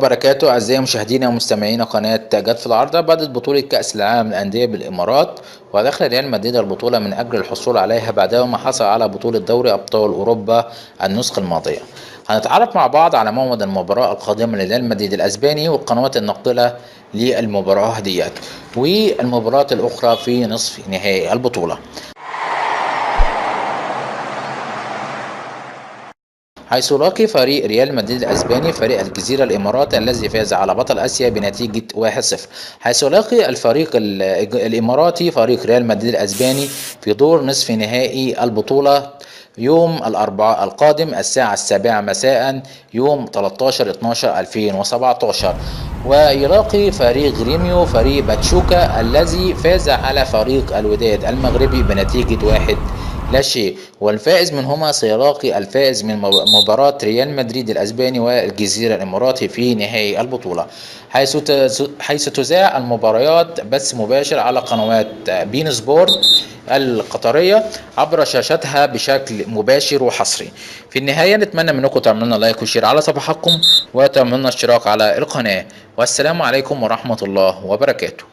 وبركاته. أعزائي مشاهدينا ومستمعينا قناة جت في العارضة، بدأت بطولة كأس العالم للأندية بالإمارات، ودخل ريال مدريد البطولة من أجل الحصول عليها بعدما حصل على بطولة دوري أبطال أوروبا النسخة الماضية. هنتعرف مع بعض على موعد المباراة القادمة لريال مدريد الأسباني والقنوات الناقلة للمباراة ديت والمباراة الأخرى في نصف نهائي البطولة. حيث يلاقي فريق ريال مدريد الأسباني فريق الجزيرة الإماراتي الذي فاز على بطل آسيا بنتيجة 1-0. حيث يلاقي الفريق الإماراتي فريق ريال مدريد الأسباني في دور نصف نهائي البطولة يوم الأربعاء القادم الساعة 7 مساء يوم 13/12/2017. ويلاقي فريق غريميو فريق باتشوكا الذي فاز على فريق الوداد المغربي بنتيجة 1-0. والفائز منهما سيلاقي الفائز من مباراة ريال مدريد الأسباني والجزيرة الإماراتي في نهائي البطولة، حيث تذاع المباريات بث مباشر على قنوات بين سبورت القطرية عبر شاشتها بشكل مباشر وحصري. في النهاية نتمنى منكم تعملونا لايك وشير على صفحاتكم وتعملونا اشتراك على القناة، والسلام عليكم ورحمة الله وبركاته.